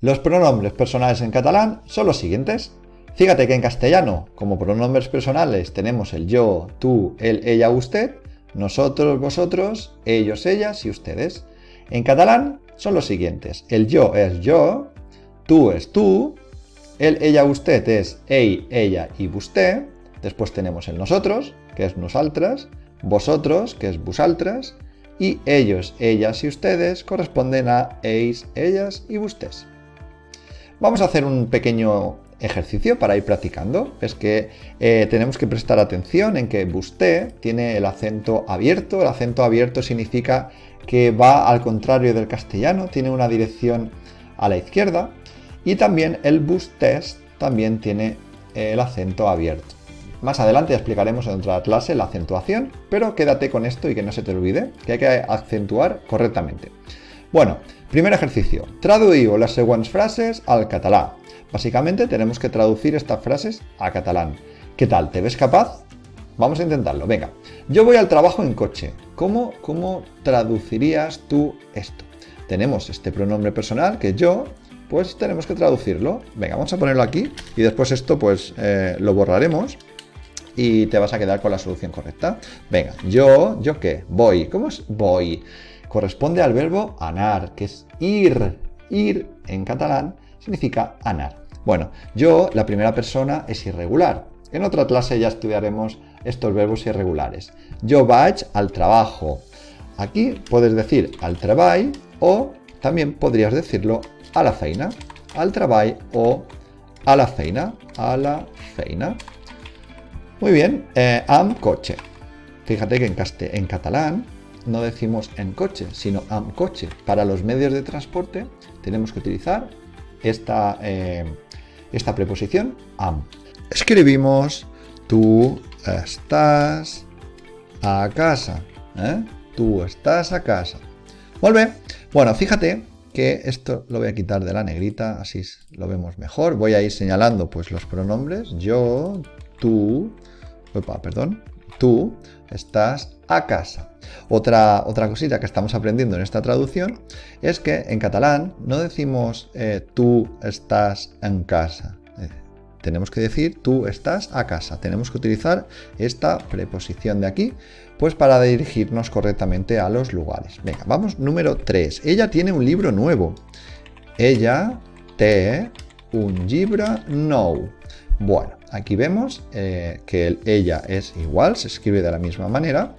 Los pronombres personales en catalán son los siguientes. Fíjate que en castellano, como pronombres personales, tenemos el yo, tú, él, ella, usted, nosotros, vosotros, ellos, ellas y ustedes. En catalán son los siguientes. El yo es yo, tú es tú, él, ella, usted es ell, ella y vostè. Después tenemos el nosotros, que es nosaltres, vosotros, que es vosaltres, y ellos, ellas y ustedes corresponden a ells, ellas y vostès. Vamos a hacer un pequeño ejercicio para ir practicando. Es que tenemos que prestar atención en que vostè tiene el acento abierto. El acento abierto significa que va al contrario del castellano, tiene una dirección a la izquierda. Y también el vostès también tiene el acento abierto. Más adelante explicaremos en otra clase la acentuación, pero quédate con esto y que no se te olvide, que hay que acentuar correctamente. Bueno, primer ejercicio. Traduïu les següents frases al català. Básicamente tenemos que traducir estas frases a catalán. ¿Qué tal? ¿Te ves capaz? Vamos a intentarlo. Venga. Yo voy al trabajo en coche. ¿Cómo traducirías tú esto? Tenemos este pronombre personal, que es yo, pues tenemos que traducirlo. Venga, vamos a ponerlo aquí y después esto pues lo borraremos y te vas a quedar con la solución correcta. Venga, ¿yo qué? Voy. ¿Cómo es voy? Corresponde al verbo anar, que es ir. Ir en catalán significa anar. Bueno, yo, la primera persona, es irregular. En otra clase ya estudiaremos estos verbos irregulares. Yo vaig al trabajo. Aquí puedes decir al treball o también podrías decirlo a la feina. Al treball o a la feina. A la feina. Muy bien, amb cotxe. Fíjate que en catalán no decimos en coche, sino amb cotxe. Para los medios de transporte tenemos que utilizar esta preposición amb. Escribimos tú estás a casa. Tú estás a casa. Molt bé. Bueno, fíjate que esto lo voy a quitar de la negrita, así lo vemos mejor. Voy a ir señalando pues los pronombres. Yo, tú, tú estás a casa. Otra cosita que estamos aprendiendo en esta traducción es que en catalán no decimos tú estás en casa. Tenemos que decir tú estás a casa. Tenemos que utilizar esta preposición de aquí pues para dirigirnos correctamente a los lugares. Venga, vamos, número 3. Ella tiene un libro nuevo. Ella té un llibre nou. Bueno, aquí vemos que el ella es igual, se escribe de la misma manera.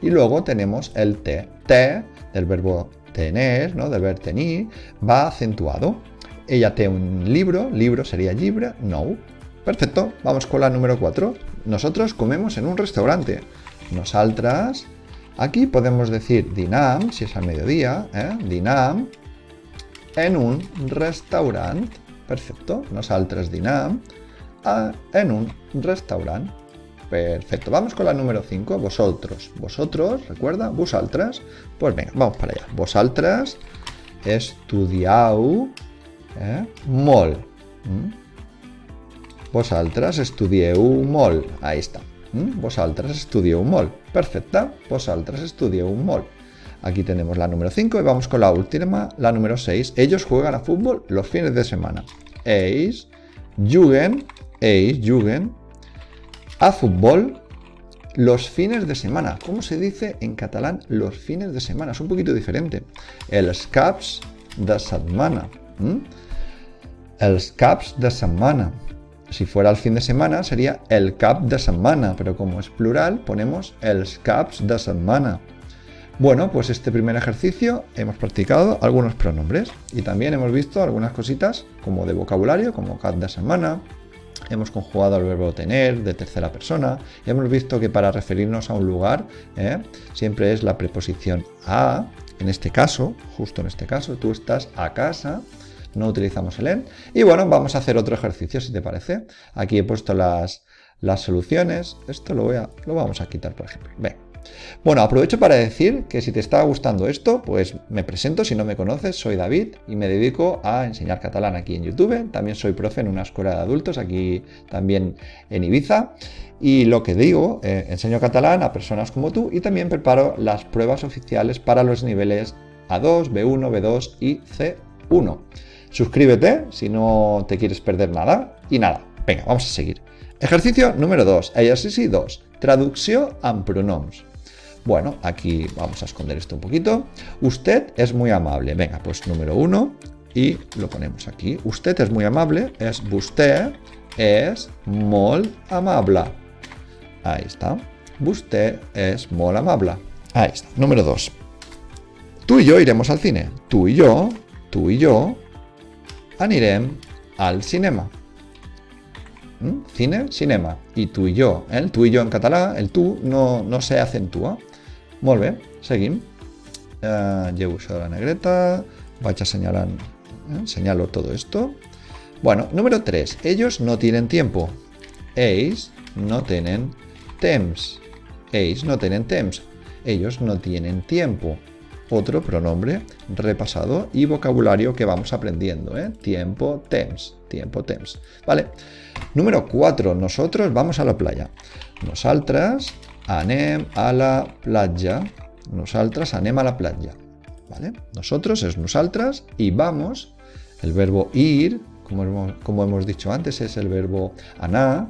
Y luego tenemos el té. Té, del verbo tener, ¿no? Del verbo tenir, va acentuado. Ella té un libro, libro sería llibre, nou. Perfecto, vamos con la número 4. Nosotros comemos en un restaurante. Nosaltres, aquí podemos decir dinam, si es al mediodía, dinam en un restaurant. Perfecto, nosaltres dinam en un restaurant. Perfecto, vamos con la número 5, vosotros. Vosotros, recuerda, vosaltres. Pues venga, vamos para allá. Vosaltres estudiau molt. Vosaltres estudieu molt. Ahí está. Vosaltres estudieu molt. Perfecta. Vosaltres estudieu molt. Aquí tenemos la número 5 y vamos con la última, la número 6. Ellos juegan a fútbol los fines de semana. Ells juguen a fútbol los fines de semana. ¿Cómo se dice en catalán los fines de semana? Es un poquito diferente. Els caps de setmana. Els caps de setmana. Si fuera el fin de semana sería el cap de setmana, pero como es plural ponemos els caps de setmana. Bueno, pues este primer ejercicio hemos practicado algunos pronombres y también hemos visto algunas cositas como de vocabulario, como cap de setmana. Hemos conjugado el verbo tener de tercera persona. Hemos visto que para referirnos a un lugar siempre es la preposición a. En este caso, justo en este caso, tú estás a casa. No utilizamos el en. Y bueno, vamos a hacer otro ejercicio, si te parece. Aquí he puesto las soluciones. Esto lo vamos a quitar, por ejemplo. Ven. Bueno, aprovecho para decir que si te está gustando esto, pues me presento. Si no me conoces, soy David y me dedico a enseñar catalán aquí en YouTube. También soy profe en una escuela de adultos aquí también en Ibiza. Y lo que digo, enseño catalán a personas como tú y también preparo las pruebas oficiales para los niveles A2, B1, B2 y C1. Suscríbete si no te quieres perder nada. I nada, venga, vamos a seguir. Ejercicio número 2. Exercici 2. Traducció amb pronoms. Bueno, aquí vamos a esconder esto un poquito. Usted es muy amable. Venga, pues número 1 y lo ponemos aquí. Usted es muy amable. Es vostè és molt amable. Ahí está. Vostè és molt amable. Ahí está. Número 2. Tú y yo iremos al cine. Tú y yo anirem al cinema. Cine, cinema. I tu i jo. El tu i jo en català, el tu no se acentúa. Molt bé, seguim. Llevo això de la negreta. Vaig assenyalant. Señalo todo esto. Bueno, número 3. Ellos no tienen tiempo. Ells no tenen temps. Ells no tenen temps. Ellos no tienen tiempo. Otro pronombre repasado y vocabulario que vamos aprendiendo. Tiempo, temps. Tiempo, temps. Vale. Número 4. Nosotros vamos a la playa. Nosaltres anem a la platja. Nosaltres anem a la platja. ¿Vale? Nosotros es nosaltres y vamos. El verbo ir, como hemos dicho antes, es el verbo anar.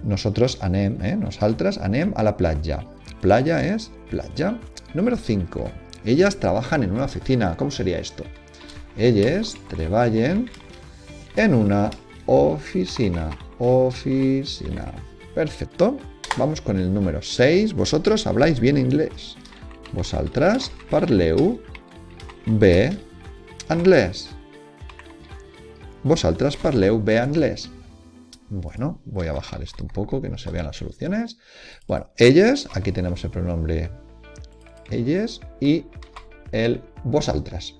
Nosotros anem, nosaltres anem a la platja. Playa es platja. Número 5. Ellas trabajan en una oficina. ¿Cómo sería esto? Ellas treballen en una oficina. Oficina. Perfecto. Vamos con el número 6. Vosotros habláis bien inglés. Vosaltres parleu bé anglès. Vosaltres parleu bé anglès. Bueno, voy a bajar esto un poco, que no se vean las soluciones. Bueno, ellas, aquí tenemos el pronombre ellas y el vosaltres.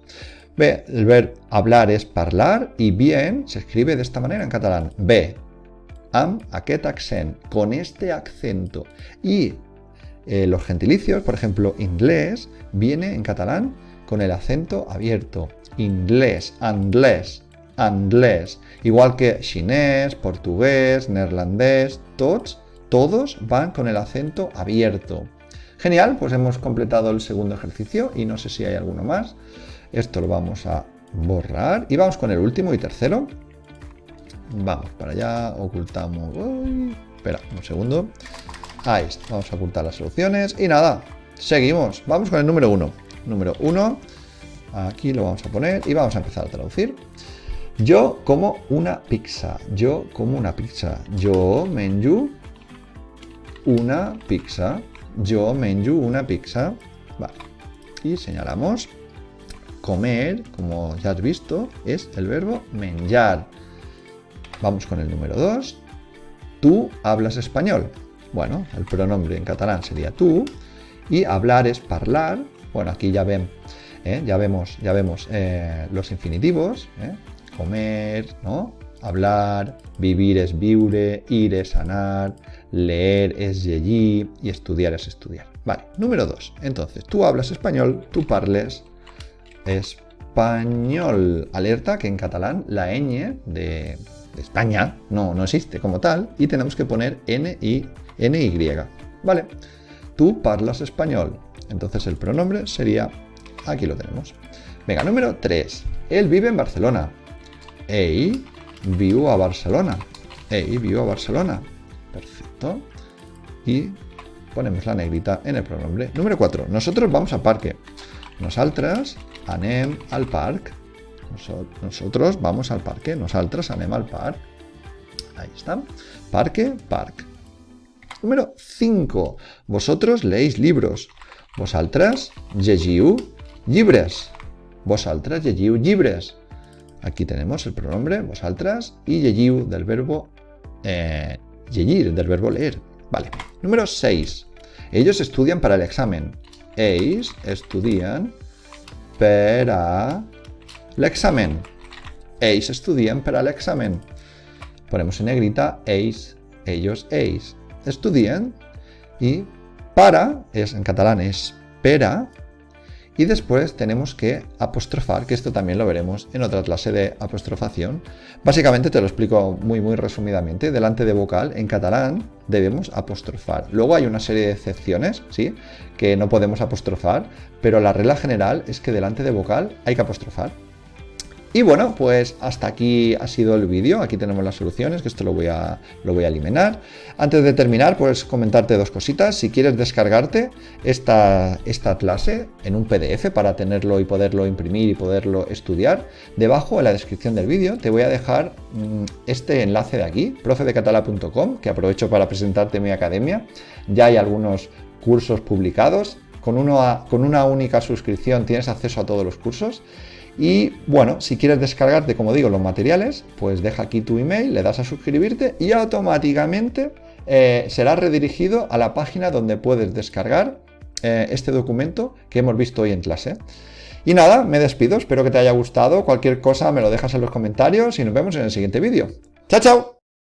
Bé, el verb hablar es parlar y bien se escribe de esta manera en catalán. Bé, amb aquest accent, con este acento. Y los gentilicios, por ejemplo, inglés, viene en catalán con el acento abierto. Inglés, anglès, anglès. Igual que xinès, portugués, neerlandés, todos van con el acento abierto. Genial, pues hemos completado el segundo ejercicio y no sé si hay alguno más. Esto lo vamos a borrar y vamos con el último y tercero. Vamos para allá, ocultamos. Uy, espera un segundo. Ahí está, vamos a ocultar las soluciones y nada, seguimos. Vamos con el número 1. Número 1, aquí lo vamos a poner y vamos a empezar a traducir. Yo como una pizza. Yo como una pizza. Jo menjo una pizza. Jo menjo una pizza. Vale. Y señalamos. Comer, como ya has visto, es el verbo menjar. Vamos con el número 2. Tú hablas español. Bueno, el pronombre en catalán sería tú. Y hablar es parlar. Bueno, aquí ya vemos los infinitivos. Comer, ¿no? Hablar, vivir es viure, ir es anar, leer es llegir y estudiar es estudiar. Vale, número 2. Entonces, tú hablas español, tú parles español. Alerta que en catalán la ñ de España no existe como tal y tenemos que poner NY. Vale, tú parlas español. Entonces el pronombre sería, aquí lo tenemos. Venga, número 3. Él vive en Barcelona. Ell viu a Barcelona. Ell viu a Barcelona. Perfecto. Y ponemos la negrita en el pronombre. Número 4. Nosotros vamos al parque. Nosaltres anem al parc. Nosotros vamos al parque. Nosaltres anem al parc. Ahí está. Parque, parc. Número 5. Vosotros leéis libros. Vosaltres llegiu llibres. Vosaltres llegiu llibres. Aquí tenemos el pronombre vosaltres y llegiu del verbo llegir, del verbo leer. Vale. Número 6. Ellos estudian para el examen. Ells estudien per a l'examen. Ells estudien per a l'examen. Ponemos en negrita ells, ellos, ells. Estudien y para, en catalán es pera, y después tenemos que apostrofar, que esto también lo veremos en otra clase de apostrofación. Básicamente te lo explico muy resumidamente. Delante de vocal, en catalán, debemos apostrofar. Luego hay una serie de excepciones, ¿sí?, que no podemos apostrofar, pero la regla general es que delante de vocal hay que apostrofar. Y bueno, pues hasta aquí ha sido el vídeo. Aquí tenemos las soluciones, que esto lo voy a eliminar. Antes de terminar, pues comentarte dos cositas. Si quieres descargarte esta clase en un PDF para tenerlo y poderlo imprimir y poderlo estudiar, debajo en la descripción del vídeo te voy a dejar este enlace de aquí, profedecatala.com, que aprovecho para presentarte mi academia. Ya hay algunos cursos publicados. Con una única suscripción tienes acceso a todos los cursos. Y bueno, si quieres descargarte, como digo, los materiales, pues deja aquí tu email, le das a suscribirte y automáticamente serás redirigido a la página donde puedes descargar este documento que hemos visto hoy en clase. Y nada, me despido, espero que te haya gustado. Cualquier cosa me lo dejas en los comentarios y nos vemos en el siguiente vídeo. ¡Chao, chao!